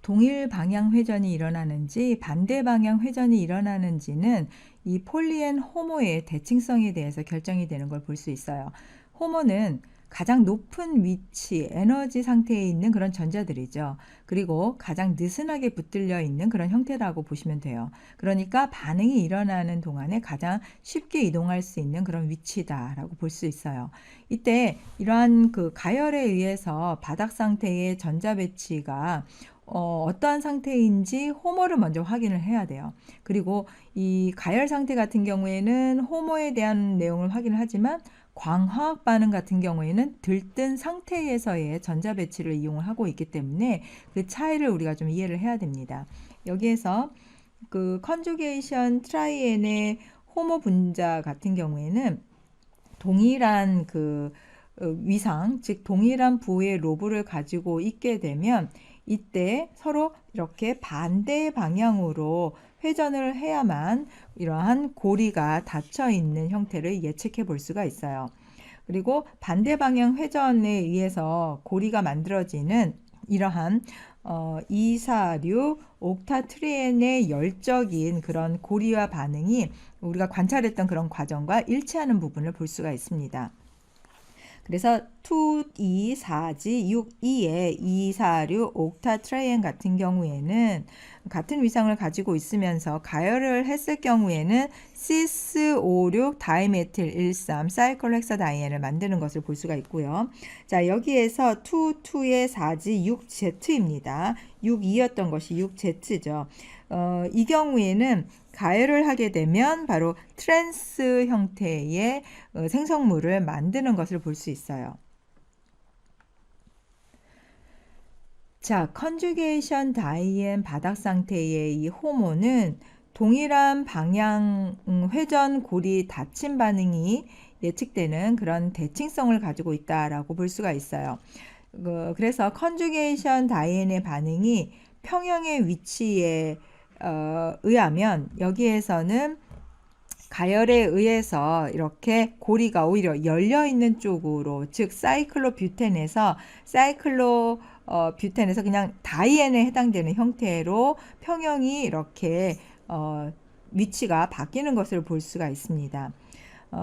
동일 방향 회전이 일어나는지 반대 방향 회전이 일어나는지는 이 폴리앤 호모의 대칭성에 대해서 결정이 되는 걸 볼 수 있어요. 호모는 가장 높은 위치, 에너지 상태에 있는 그런 전자들이죠. 그리고 가장 느슨하게 붙들려 있는 그런 형태라고 보시면 돼요. 그러니까 반응이 일어나는 동안에 가장 쉽게 이동할 수 있는 그런 위치다라고 볼 수 있어요. 이때 이러한 그 가열에 의해서 바닥 상태의 전자 배치가 어떠한 상태인지 호모를 먼저 확인을 해야 돼요. 그리고 이 가열 상태 같은 경우에는 호모에 대한 내용을 확인을 하지만 광화학 반응 같은 경우에는 들뜬 상태에서의 전자 배치를 이용을 하고 있기 때문에 그 차이를 우리가 좀 이해를 해야 됩니다. 여기에서 그 컨주게이션 트라이엔의 호모 분자 같은 경우에는 동일한 그 위상, 즉 동일한 부의 로브를 가지고 있게 되면 이때 서로 이렇게 반대 방향으로 회전을 해야만 이러한 고리가 닫혀 있는 형태를 예측해 볼 수가 있어요. 그리고 반대 방향 회전에 의해서 고리가 만들어지는 이러한 246 옥타트리엔의 열적인 그런 고리와 반응이 우리가 관찰했던 그런 과정과 일치하는 부분을 볼 수가 있습니다. 그래서 2, 2, 4지 6, 2의 2, 4, 6 옥타 트라이엔 같은 경우에는 같은 위상을 가지고 있으면서 가열을 했을 경우에는 시스 56 다이메틸 13 사이클로 헥사다이엔을 만드는 것을 볼 수가 있고요. 자, 여기에서 2, 2의 4지 6Z입니다. 6, 2였던 것이 6Z죠. 이 경우에는 가열을 하게 되면 바로 트랜스 형태의 생성물을 만드는 것을 볼 수 있어요. 자, 컨주게이션 다이엔 바닥 상태의 이 호모는 동일한 방향 회전 고리 닫힘 반응이 예측되는 그런 대칭성을 가지고 있다라고 볼 수가 있어요. 그래서 컨주게이션 다이엔의 반응이 평형의 위치에 의하면 여기에서는 가열에 의해서 이렇게 고리가 오히려 열려 있는 쪽으로, 즉 사이클로 뷰텐에서 그냥 다이엔에 해당되는 형태로 평형이 이렇게 위치가 바뀌는 것을 볼 수가 있습니다.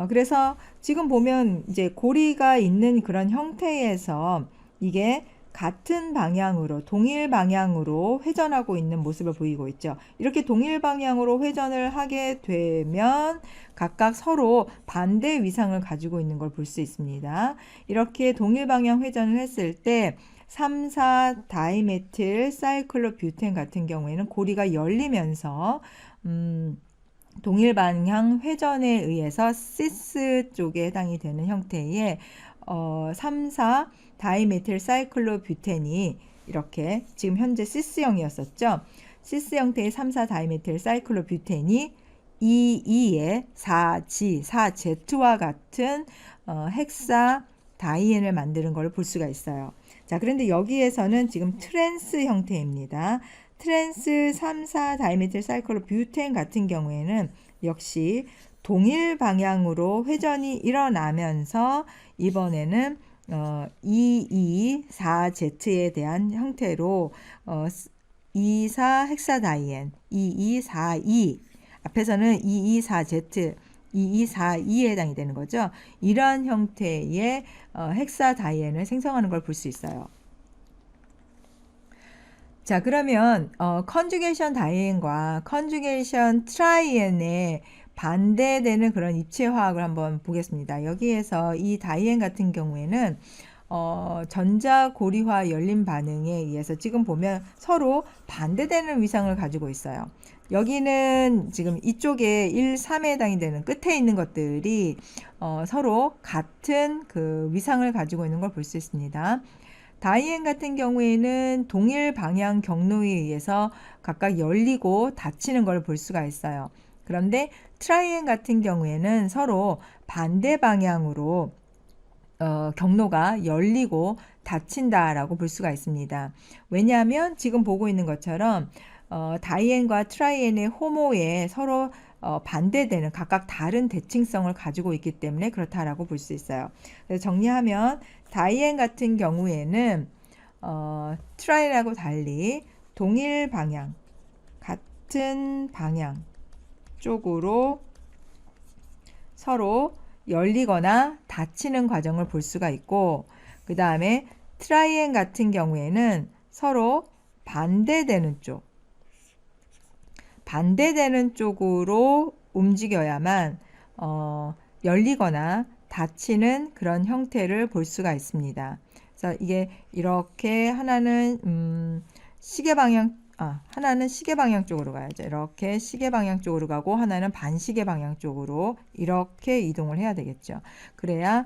그래서 지금 보면 이제 고리가 있는 그런 형태에서 이게 같은 방향으로 동일 방향으로 회전하고 있는 모습을 보이고 있죠. 이렇게 동일 방향으로 회전을 하게 되면 각각 서로 반대 위상을 가지고 있는 걸 볼 수 있습니다. 이렇게 동일 방향 회전을 했을 때 3, 4 다이메틸 사이클로 뷰텐 같은 경우에는 고리가 열리면서 동일 방향 회전에 의해서 시스 쪽에 해당이 되는 형태의 3, 4 다이메틸 사이클로 뷰텐이 이렇게 지금 현재 시스형이었었죠. 시스 형태의 3, 4 다이메틸 사이클로 뷰텐이 2, 2의 4G, 4Z와 같은 헥사 다이엔을 만드는 걸 볼 수가 있어요. 자, 그런데 여기에서는 지금 트랜스 형태입니다. 트랜스 3, 4 다이메틸 사이클로 뷰텐 같은 경우에는 역시 동일 방향으로 회전이 일어나면서 이번에는 224Z에 대한 형태로 24 헥사다이엔 2242 앞에서는 224Z 2242에 해당이 되는 거죠. 이러한 형태의 헥사다이엔을 생성하는 걸 볼 수 있어요. 자, 그러면 컨주게이션 다이엔과 컨주게이션 트라이엔의 반대되는 그런 입체 화학을 한번 보겠습니다. 여기에서 이 다이엔 같은 경우에는 전자 고리화 열림 반응에 의해서 지금 보면 서로 반대되는 위상을 가지고 있어요. 여기는 지금 이쪽에 1, 3에 해당이 되는 끝에 있는 것들이 서로 같은 그 위상을 가지고 있는 걸 볼 수 있습니다. 다이엔 같은 경우에는 동일 방향 경로에 의해서 각각 열리고 닫히는 걸 볼 수가 있어요. 그런데 트라이엔 같은 경우에는 서로 반대 방향으로 경로가 열리고 닫힌다라고 볼 수가 있습니다. 왜냐하면 지금 보고 있는 것처럼 다이엔과 트라이엔의 호모에 서로 반대되는 각각 다른 대칭성을 가지고 있기 때문에 그렇다라고 볼 수 있어요. 그래서 정리하면 다이엔 같은 경우에는 트라이엔하고 달리 동일 방향, 같은 방향 쪽으로 서로 열리거나 닫히는 과정을 볼 수가 있고, 그 다음에 트라이앵 같은 경우에는 서로 반대되는 쪽으로 움직여야만 열리거나 닫히는 그런 형태를 볼 수가 있습니다. 그래서 이게 이렇게 하나는 시계 방향, 하나는 시계 방향 쪽으로 가야죠. 이렇게 시계 방향 쪽으로 가고 하나는 반시계 방향 쪽으로 이렇게 이동을 해야 되겠죠. 그래야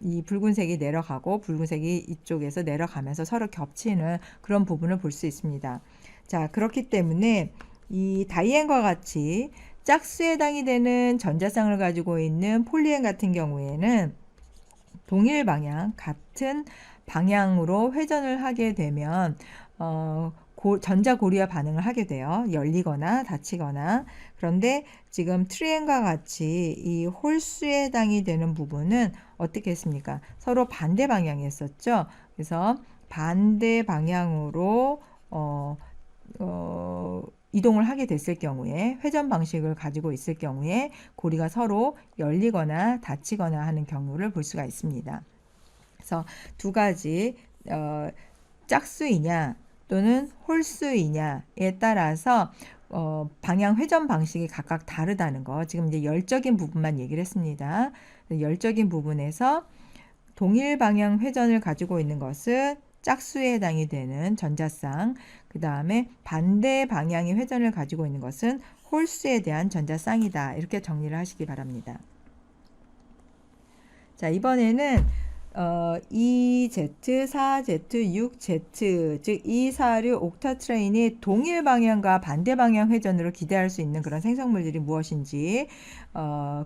이 붉은색이 내려가고 붉은색이 이쪽에서 내려가면서 서로 겹치는 그런 부분을 볼 수 있습니다. 자, 그렇기 때문에 이 다이앤과 같이 짝수에 해당이 되는 전자쌍을 가지고 있는 폴리엔 같은 경우에는 동일 방향, 같은 방향으로 회전을 하게 되면 전자고리와 반응을 하게 돼요. 열리거나 닫히거나. 그런데 지금 트리엔과 같이 이 홀수에 해당이 되는 부분은 어떻게 했습니까? 서로 반대 방향이었었죠. 그래서 반대 방향으로 이동을 하게 됐을 경우에, 회전 방식을 가지고 있을 경우에 고리가 서로 열리거나 닫히거나 하는 경우를 볼 수가 있습니다. 그래서 두 가지 짝수이냐 또는 홀수이냐에 따라서 방향 회전 방식이 각각 다르다는 거, 지금 이제 열적인 부분만 얘기를 했습니다. 열적인 부분에서 동일 방향 회전을 가지고 있는 것은 짝수에 해당이 되는 전자쌍, 그 다음에 반대 방향의 회전을 가지고 있는 것은 홀수에 대한 전자쌍이다. 이렇게 정리를 하시기 바랍니다. 자, 이번에는 2Z, 4Z, 6Z, 즉 2, 4, 6 옥타트레인이 동일 방향과 반대 방향 회전으로 기대할 수 있는 그런 생성물들이 무엇인지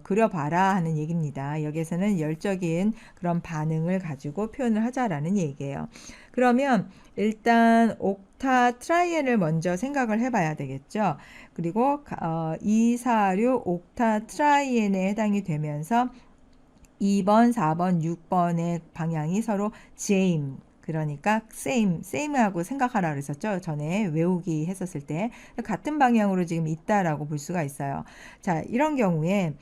그려봐라 하는 얘기입니다. 여기에서는 열적인 그런 반응을 가지고 표현을 하자라는 얘기예요. 그러면 일단 옥타트라이엔을 먼저 생각을 해봐야 되겠죠. 그리고 2, 4, 6 옥타트라이엔에 해당이 되면서 2번, 4번, 6번의 방향이 서로 same, 그러니까 same하고 생각하라 그랬었죠. 전에 외우기 했었을 때. 같은 방향으로 지금 있다라고 볼 수가 있어요. 자, 이런 경우에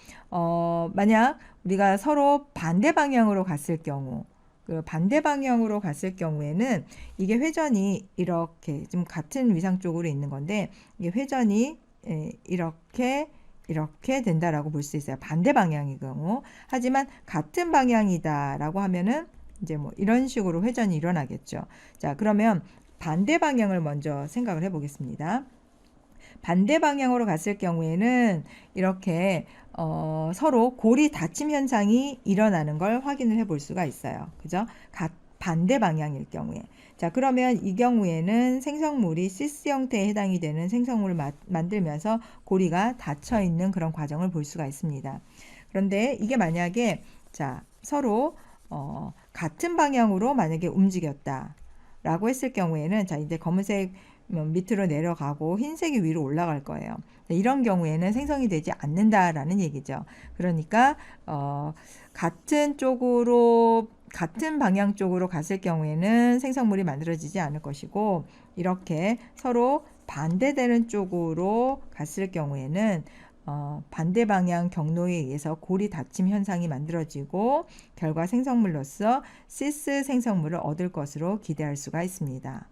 만약 우리가 서로 반대 방향으로 갔을 경우, 그 반대 방향으로 갔을 경우에는 이게 회전이 이렇게 좀 같은 위상 쪽으로 있는 건데, 이게 회전이 이렇게 된다라고 볼 수 있어요. 반대 방향의 경우. 하지만 같은 방향이다라고 하면은 이제 뭐 이런 식으로 회전이 일어나겠죠. 자, 그러면 반대 방향을 먼저 생각을 해 보겠습니다. 반대 방향으로 갔을 경우에는 이렇게 서로 고리 닫힘 현상이 일어나는 걸 확인을 해 볼 수가 있어요. 그죠? 반대 방향일 경우에. 자, 그러면 이 경우에는 생성물이 시스 형태에 해당이 되는 생성물을 만들면서 고리가 닫혀 있는 그런 과정을 볼 수가 있습니다. 그런데 이게 만약에 자, 서로 같은 방향으로 만약에 움직였다 라고 했을 경우에는, 자, 이제 검은색 밑으로 내려가고 흰색이 위로 올라갈 거예요. 이런 경우에는 생성이 되지 않는다라는 얘기죠. 그러니까 같은 방향 쪽으로 갔을 경우에는 생성물이 만들어지지 않을 것이고, 이렇게 서로 반대되는 쪽으로 갔을 경우에는 반대 방향 경로에 의해서 고리 닫힘 현상이 만들어지고 결과 생성물로서 시스 생성물을 얻을 것으로 기대할 수가 있습니다.